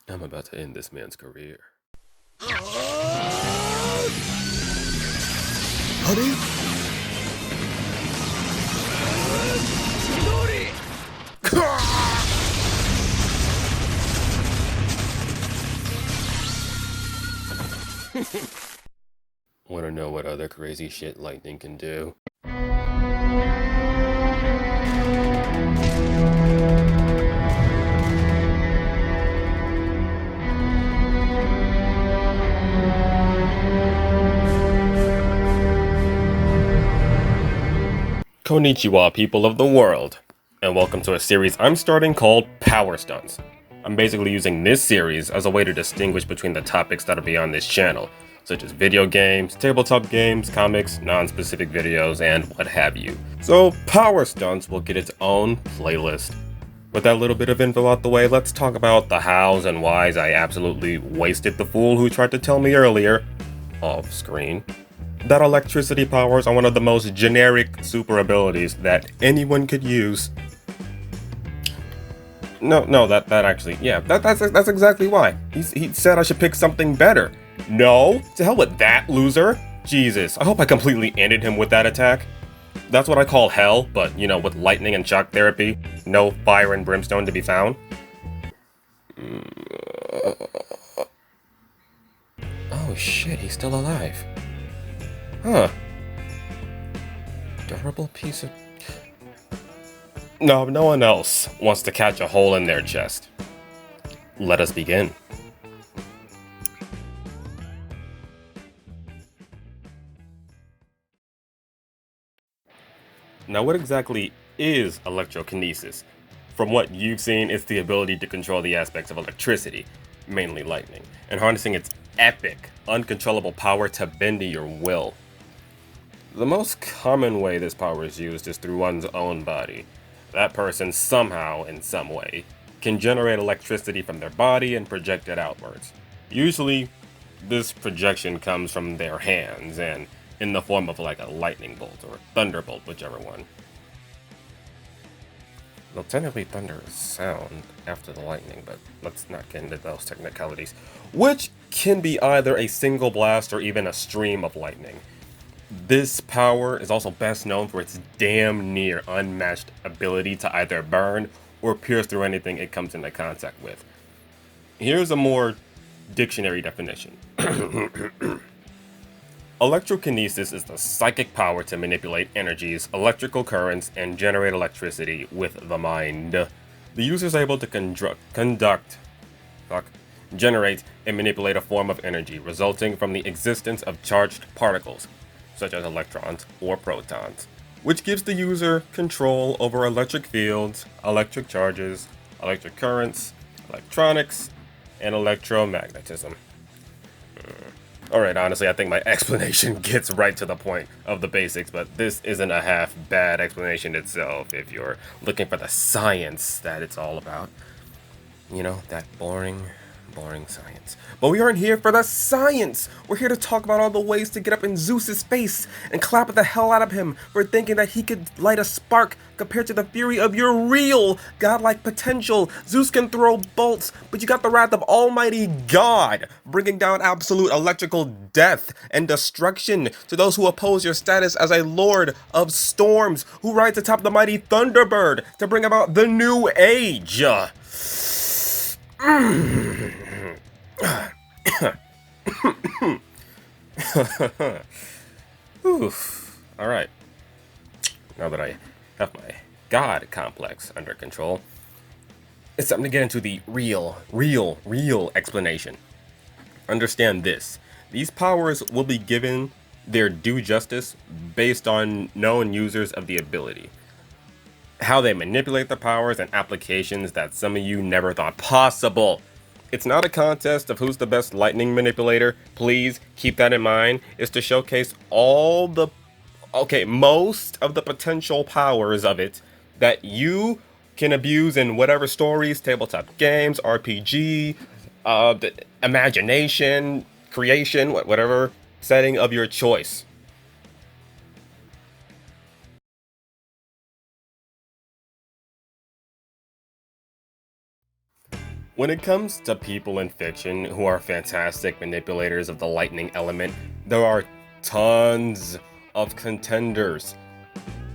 I'm about to end this man's career. Honey? Wanna know what other crazy shit lightning can do? Konnichiwa, people of the world, and welcome to a series I'm starting called Power Stunts. I'm basically using this series as a way to distinguish between the topics that are beyond this channel, such as video games, tabletop games, comics, non-specific videos, and what have you. So Power Stunts will get its own playlist. With that little bit of info out the way, let's talk about the hows and whys I absolutely wasted the fool who tried to tell me earlier, off screen, that electricity powers are one of the most generic super abilities that anyone could use. No, that actually, yeah, that's exactly why. He said I should pick something better. No, to hell with that loser. Jesus, I hope I completely ended him with that attack. That's what I call hell, but you know, with lightning and shock therapy, no fire and brimstone to be found. Oh shit, he's still alive. Huh. Durable piece of... No one else wants to catch a hole in their chest. Let us begin. Now, what exactly is electrokinesis? From what you've seen, it's the ability to control the aspects of electricity, mainly lightning, and harnessing its epic, uncontrollable power to bend to your will. The most common way this power is used is through one's own body. That person somehow, in some way, can generate electricity from their body and project it outwards. Usually, this projection comes from their hands and in the form of like a lightning bolt or thunderbolt, whichever one. Well, technically thunder is sound after the lightning, but let's not get into those technicalities. Which can be either a single blast or even a stream of lightning. This power is also best known for its damn near unmatched ability to either burn or pierce through anything it comes into contact with. Here's a more dictionary definition. Electrokinesis is the psychic power to manipulate energies, electrical currents, and generate electricity with the mind. The user is able to generate, and manipulate a form of energy resulting from the existence of charged particles, such as electrons or protons, which gives the user control over electric fields, electric charges, electric currents, electronics, and electromagnetism. Alright, honestly, I think my explanation gets right to the point of the basics, but this isn't a half bad explanation itself if you're looking for the science that it's all about. You know, that boring science. But we aren't here for the science! We're here to talk about all the ways to get up in Zeus's face and clap the hell out of him for thinking that he could light a spark compared to the fury of your real godlike potential. Zeus can throw bolts, but you got the wrath of Almighty God, bringing down absolute electrical death and destruction to those who oppose your status as a lord of storms who rides atop the mighty Thunderbird to bring about the new age. Oof. Alright. Now that I have my God complex under control, it's time to get into the real explanation. Understand this. These powers will be given their due justice based on known users of the ability. How they manipulate the powers and applications that some of you never thought possible. It's not a contest of who's the best lightning manipulator. Please keep that in mind. It's to showcase most of the potential powers of it that you can abuse in whatever stories, tabletop games, RPG, the imagination, creation, whatever setting of your choice. When it comes to people in fiction who are fantastic manipulators of the lightning element, there are tons of contenders.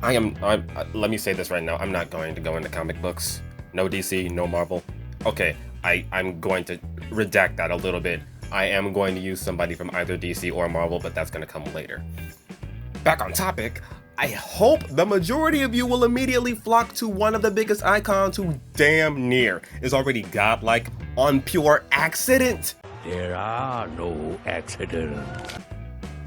Let me say this right now, I'm not going to go into comic books. No DC, no Marvel. Okay, I'm going to redact that a little bit. I am going to use somebody from either DC or Marvel, but that's going to come later. Back on topic, I hope the majority of you will immediately flock to one of the biggest icons who damn near is already godlike on pure accident. There are no accidents.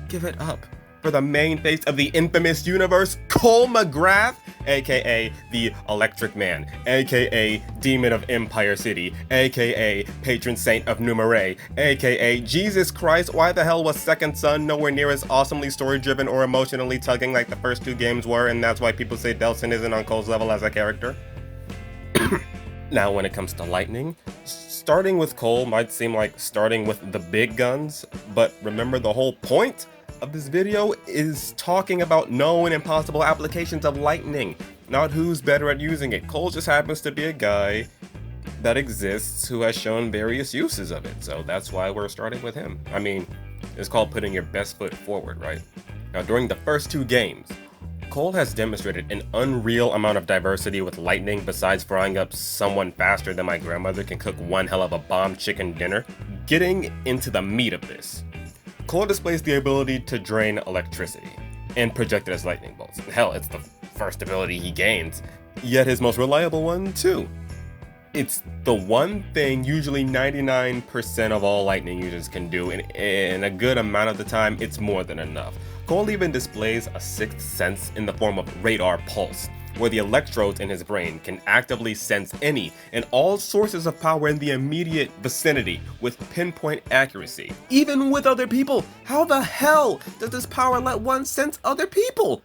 Give it up for the main face of the infamous universe, Cole McGrath, aka the Electric Man, aka Demon of Empire City, aka Patron Saint of Numerae, aka Jesus Christ, why the hell was Second Son nowhere near as awesomely story-driven or emotionally tugging like the first two games were, and that's why people say Delson isn't on Cole's level as a character? Now, when it comes to lightning, starting with Cole might seem like starting with the big guns, but remember the whole point of this video is talking about known and possible applications of lightning, not who's better at using it. Cole just happens to be a guy that exists who has shown various uses of it, so that's why we're starting with him. I mean, it's called putting your best foot forward, right? Now, during the first two games, Cole has demonstrated an unreal amount of diversity with lightning. Besides frying up someone faster than my grandmother can cook one hell of a bomb chicken dinner. Getting into the meat of this, Cole displays the ability to drain electricity and project it as lightning bolts. Hell, it's the first ability he gains, yet his most reliable one too. It's the one thing usually 99% of all lightning users can do, and in a good amount of the time, it's more than enough. Cole even displays a sixth sense in the form of radar pulse, where the electrodes in his brain can actively sense any and all sources of power in the immediate vicinity with pinpoint accuracy. Even with other people, how the hell does this power let one sense other people?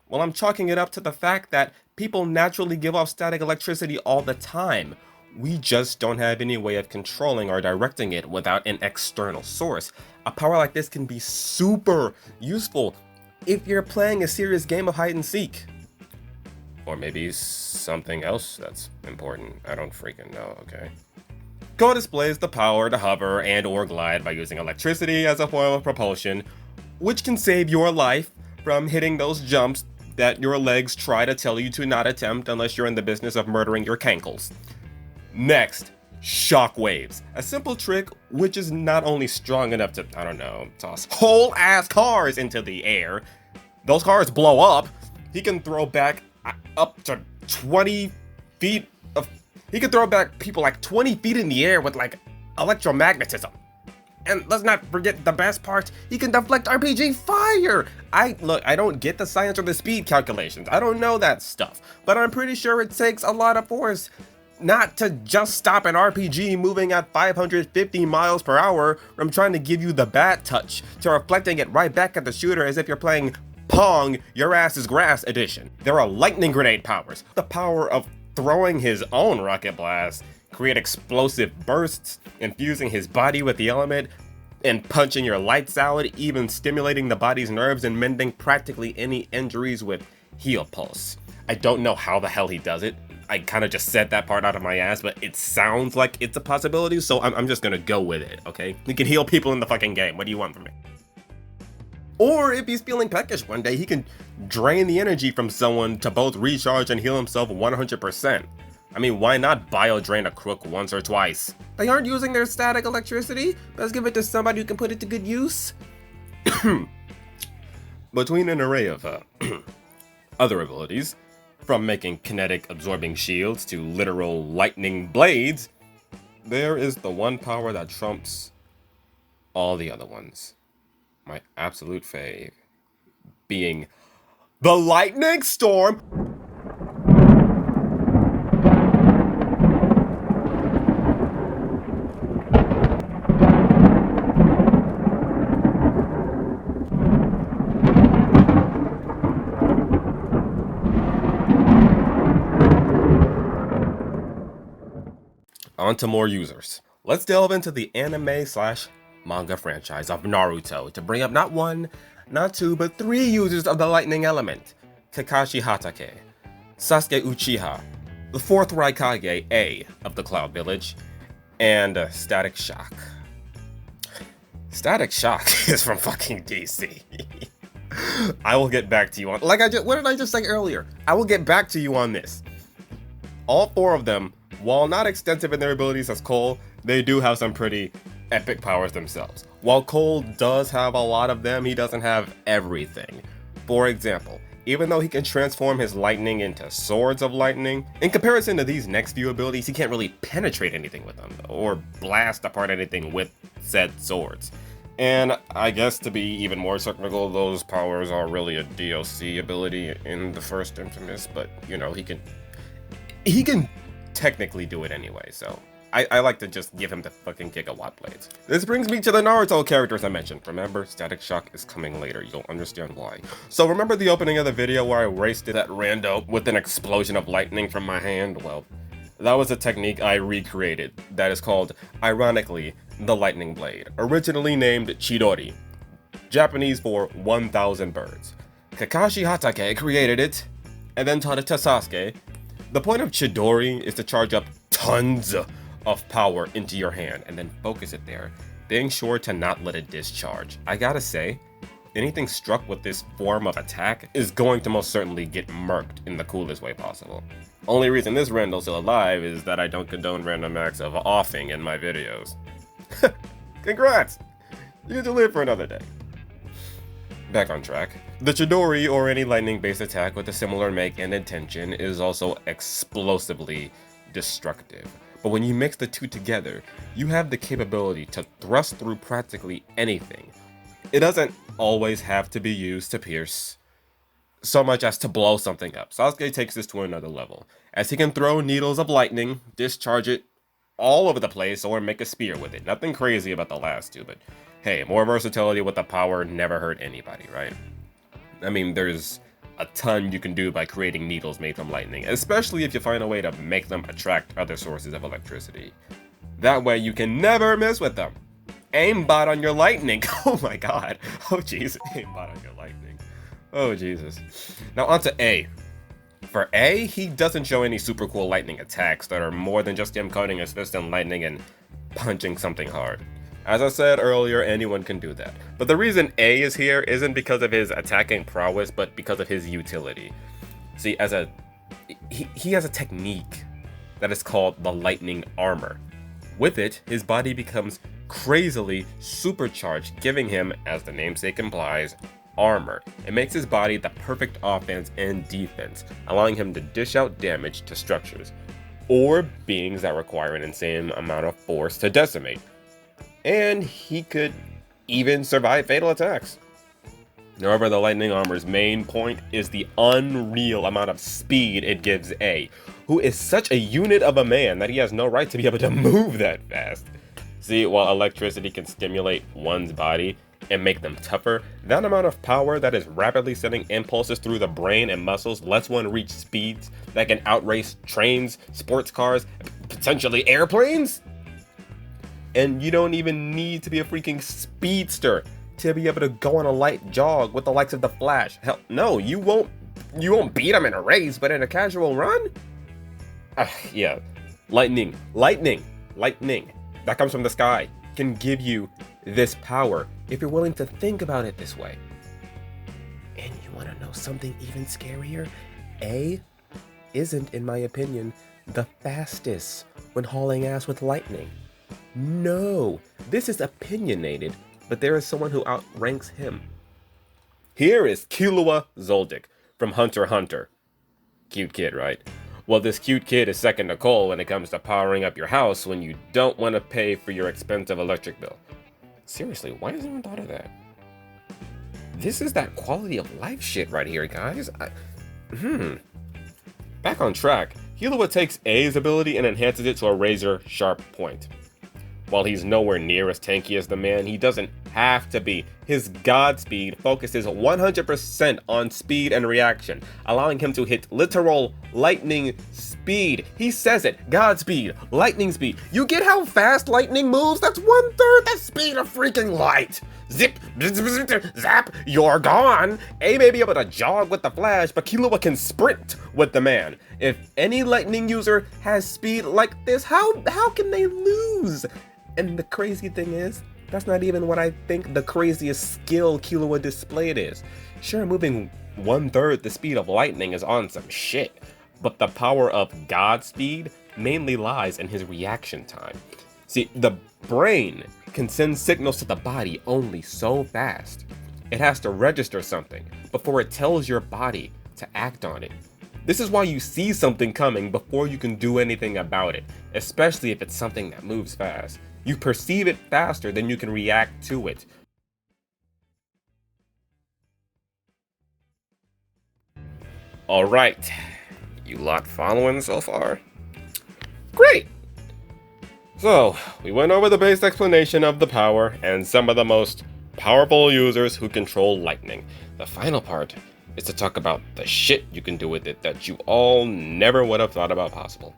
Well, I'm chalking it up to the fact that people naturally give off static electricity all the time. We just don't have any way of controlling or directing it without an external source. A power like this can be super useful if you're playing a serious game of hide and seek. Or maybe something else that's important. I don't freaking know, okay? Cole displays the power to hover and or glide by using electricity as a form of propulsion, which can save your life from hitting those jumps that your legs try to tell you to not attempt unless you're in the business of murdering your cankles. Next, shockwaves. A simple trick which is not only strong enough to, I don't know, toss whole ass cars into the air. Those cars blow up. He can throw back up to 20 feet of, he can throw back people like 20 feet in the air with like electromagnetism. And let's not forget the best part, he can deflect RPG fire! I don't get the science or the speed calculations, I don't know that stuff, but I'm pretty sure it takes a lot of force not to just stop an RPG moving at 550 miles per hour from trying to give you the bat touch to reflecting it right back at the shooter as if you're playing Pong, Your Ass is Grass edition. There are lightning grenade powers, the power of throwing his own rocket blast, create explosive bursts, infusing his body with the element, and punching your lights out, even stimulating the body's nerves and mending practically any injuries with heal pulse. I don't know how the hell he does it. I kind of just said that part out of my ass, but it sounds like it's a possibility, so I'm just gonna go with it, okay? He can heal people in the fucking game. What do you want from me? Or if he's feeling peckish one day, he can drain the energy from someone to both recharge and heal himself 100%. I mean, why not bio-drain a crook once or twice? They aren't using their static electricity. Let's give it to somebody who can put it to good use. Between an array of other abilities, from making kinetic absorbing shields to literal lightning blades, there is the one power that trumps all the other ones. My absolute fave being the lightning storm. On to more users. Let's delve into the anime/manga franchise of Naruto to bring up not one, not two, but three users of the lightning element. Kakashi Hatake, Sasuke Uchiha, the fourth Raikage A of the Cloud Village, and Static Shock. Static Shock is from fucking DC. I will get back to you on, what did I just say earlier? I will get back to you on this. All four of them, while not extensive in their abilities as Cole, they do have some pretty epic powers themselves. While Cole does have a lot of them, he doesn't have everything. For example, even though he can transform his lightning into swords of lightning, in comparison to these next few abilities, he can't really penetrate anything with them, or blast apart anything with said swords. And I guess to be even more technical, those powers are really a DLC ability in the first Infamous, but you know, he can technically do it anyway, so I like to just give him the fucking gigawatt blades. This brings me to the Naruto characters I mentioned. Remember, Static Shock is coming later, you'll understand why. So remember the opening of the video where I raced that rando with an explosion of lightning from my hand? Well, that was a technique I recreated that is called, ironically, the Lightning Blade, originally named Chidori, Japanese for 1,000 birds. Kakashi Hatake created it, and then taught it to Sasuke. The point of Chidori is to charge up tons of power into your hand, and then focus it there, being sure to not let it discharge. I gotta say, anything struck with this form of attack is going to most certainly get murked in the coolest way possible. Only reason this Randall's still alive is that I don't condone random acts of offing in my videos. Congrats! You get to live for another day. Back on track. The Chidori, or any lightning-based attack with a similar make and intention, is also explosively destructive. But when you mix the two together, you have the capability to thrust through practically anything. It doesn't always have to be used to pierce, so much as to blow something up. Sasuke takes this to another level, as he can throw needles of lightning, discharge it all over the place, or make a spear with it. Nothing crazy about the last two, but hey, more versatility with the power never hurt anybody, right? I mean, there's a ton you can do by creating needles made from lightning, especially if you find a way to make them attract other sources of electricity. That way you can never mess with them. Aimbot on your lightning. Oh my god. Oh Jesus. Aimbot on your lightning. Oh Jesus. Now onto A. For A, he doesn't show any super cool lightning attacks that are more than just him coating his fist in lightning and punching something hard. As I said earlier, anyone can do that. But the reason A is here isn't because of his attacking prowess, but because of his utility. See, he has a technique that is called the lightning armor. With it, his body becomes crazily supercharged, giving him, as the namesake implies, armor. It makes his body the perfect offense and defense, allowing him to dish out damage to structures, or beings that require an insane amount of force to decimate. And he could even survive fatal attacks. However, the lightning armor's main point is the unreal amount of speed it gives A, who is such a unit of a man that he has no right to be able to move that fast. See, while electricity can stimulate one's body and make them tougher, that amount of power that is rapidly sending impulses through the brain and muscles lets one reach speeds that can outrace trains, sports cars, potentially airplanes. And you don't even need to be a freaking speedster to be able to go on a light jog with the likes of the Flash. Hell, no, you won't beat him in a race, but in a casual run? Yeah, lightning that comes from the sky can give you this power if you're willing to think about it this way. And you want to know something even scarier? A isn't, in my opinion, the fastest when hauling ass with lightning. No, this is opinionated, but there is someone who outranks him. Here is Killua Zoldyck from Hunter x Hunter. Cute kid, right? Well, this cute kid is second to Cole when it comes to powering up your house when you don't want to pay for your expensive electric bill. Seriously, why hasn't anyone thought of that? This is that quality of life shit right here, guys. Back on track, Killua takes A's ability and enhances it to a razor sharp point. While he's nowhere near as tanky as the man, he doesn't have to be His God speed focuses 100% on speed and reaction, allowing him to hit literal lightning speed. He says it, God speed, lightning speed. You get how fast lightning moves? That's 1/3 the speed of freaking light. Zip, zap, you're gone. A may be able to jog with the Flash, but Killua can sprint with the man. If any lightning user has speed like this, how can they lose? And the crazy thing is, that's not even what I think the craziest skill Killua displayed is. Sure, moving 1/3 the speed of lightning is on some shit, but the power of God speed mainly lies in his reaction time. See, the brain can send signals to the body only so fast. It has to register something before it tells your body to act on it. This is why you see something coming before you can do anything about it, especially if it's something that moves fast. You perceive it faster than you can react to it. Alright, you lot following so far? Great! So, we went over the base explanation of the power and some of the most powerful users who control lightning. The final part is to talk about the shit you can do with it that you all never would have thought about possible.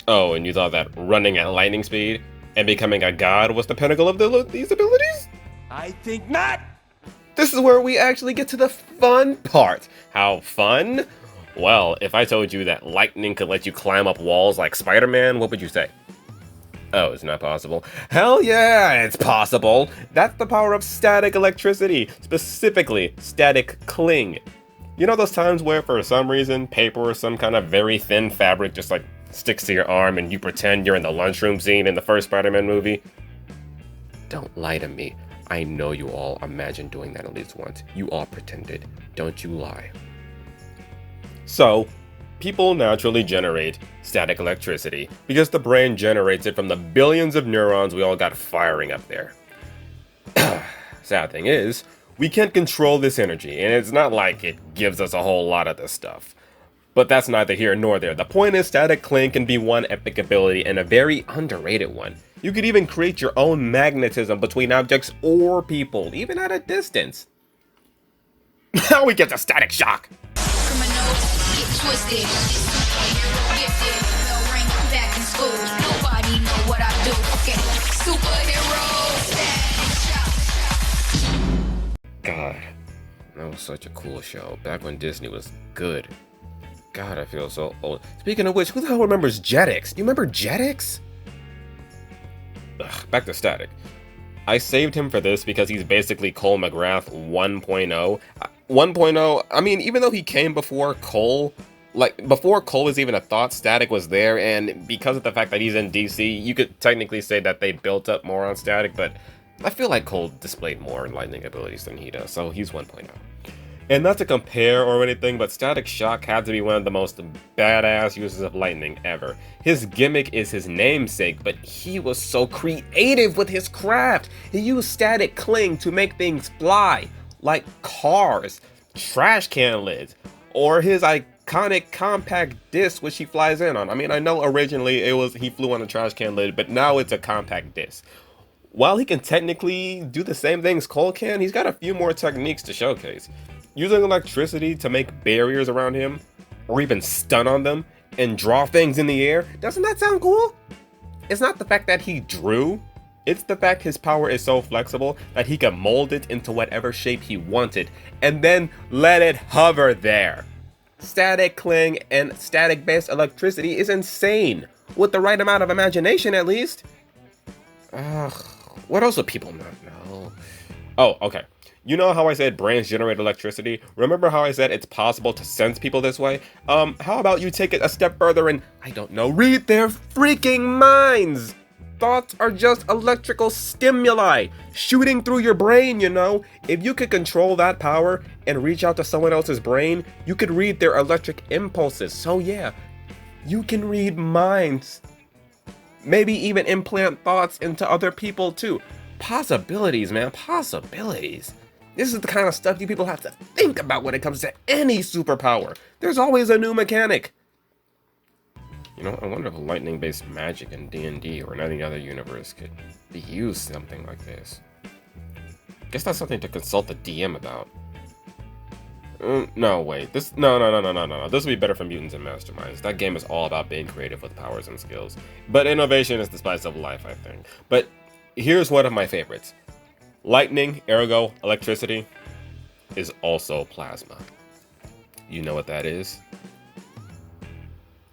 Oh, and you thought that running at lightning speed and becoming a god was the pinnacle of these abilities? I think not! This is where we actually get to the fun part. How fun? Well, if I told you that lightning could let you climb up walls like Spider-Man, what would you say? Oh, it's not possible. Hell yeah, it's possible! That's the power of static electricity, specifically static cling. You know those times where for some reason paper or some kind of very thin fabric just like sticks to your arm and you pretend you're in the lunchroom scene in the first Spider-Man movie? Don't lie to me. I know you all imagined doing that at least once. You all pretended. Don't you lie. So, people naturally generate static electricity because the brain generates it from the billions of neurons we all got firing up there. Sad thing is, we can't control this energy, and it's not like it gives us a whole lot of this stuff. But that's neither here nor there. The point is, static cling can be one epic ability and a very underrated one. You could even create your own magnetism between objects or people, even at a distance. Now we get to static shock! Twisted, gifted, bell ring, I'm back in school. Nobody know what I do. Okay, superhero static shock. God, that was such a cool show. Back when Disney was good. God, I feel so old. Speaking of which, who the hell remembers Jetix? Do you remember Jetix? Ugh, back to static. I saved him for this because he's basically Cole McGrath 1.0. 1.0, I mean, even though he came before Cole, like, before Cole was even a thought, Static was there, and because of the fact that he's in DC, you could technically say that they built up more on Static, but I feel like Cole displayed more lightning abilities than he does, so he's 1.0. And not to compare or anything, but Static Shock had to be one of the most badass uses of lightning ever. His gimmick is his namesake, but he was so creative with his craft. He used static cling to make things fly, like cars, trash can lids, or his iconic compact disc which he flies in on. I mean, I know originally he flew on a trash can lid, but now it's a compact disc. While he can technically do the same things Cole can, he's got a few more techniques to showcase. Using electricity to make barriers around him, or even stun on them, and draw things in the air, doesn't that sound cool? It's not the fact that he drew, it's the fact his power is so flexible that he can mold it into whatever shape he wanted, and then let it hover there. Static cling and static-based electricity is insane, with the right amount of imagination at least. Ugh, what else do people not know? Oh, okay. You know how I said brains generate electricity? Remember how I said it's possible to sense people this way? How about you take it a step further and, I don't know, read their freaking minds? Thoughts are just electrical stimuli shooting through your brain, you know? If you could control that power and reach out to someone else's brain, you could read their electric impulses. So yeah, you can read minds. Maybe even implant thoughts into other people too. Possibilities, man, possibilities. This is the kind of stuff you people have to think about when it comes to any superpower. There's always a new mechanic. You know, I wonder if lightning-based magic in D&D or in any other universe could be used something like this. Guess that's something to consult the DM about. No, wait. No. This would be better for mutants and masterminds. That game is all about being creative with powers and skills. But innovation is the spice of life, I think. But here's one of my favorites. Lightning, ergo, electricity, is also plasma. You know what that is?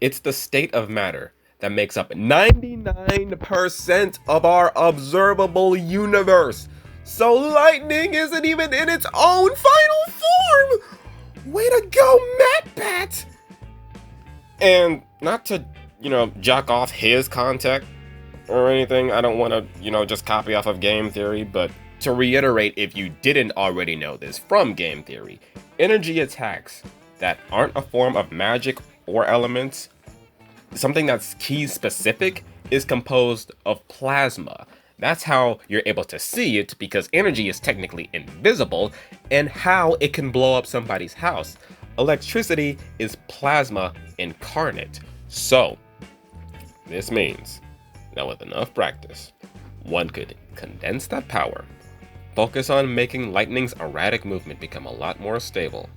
It's the state of matter that makes up 99% of our observable universe. So lightning isn't even in its own final form! Way to go, MatBat! And not to, jock off his contact or anything, I don't want to, just copy off of game theory, but to reiterate if you didn't already know this from game theory, energy attacks that aren't a form of magic or elements, something that's key specific, is composed of plasma. That's how you're able to see it, because energy is technically invisible, and how it can blow up somebody's house. Electricity is plasma incarnate. So, this means that with enough practice, one could condense that power, focus on making lightning's erratic movement become a lot more stable,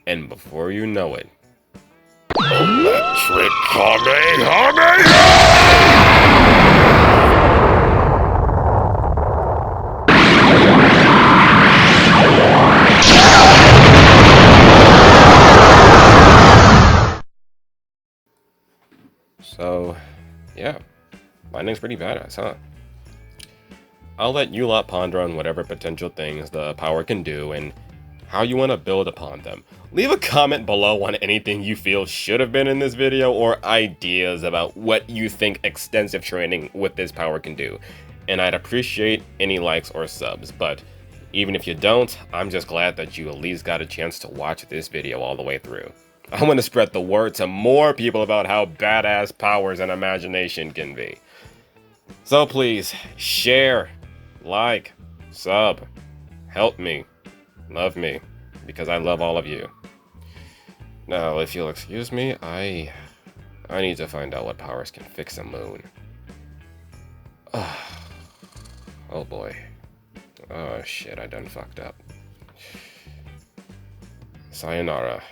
and before you know it, Electric So, yeah, lightning's pretty badass, huh? I'll let you lot ponder on whatever potential things the power can do and how you want to build upon them. Leave a comment below on anything you feel should have been in this video, or ideas about what you think extensive training with this power can do. And I'd appreciate any likes or subs, but even if you don't, I'm just glad that you at least got a chance to watch this video all the way through. I want to spread the word to more people about how badass powers and imagination can be. So please, share, like, sub, help me, love me, because I love all of you. Now, if you'll excuse me, I need to find out what powers can fix a moon. Oh boy. Oh shit, I done fucked up. Sayonara.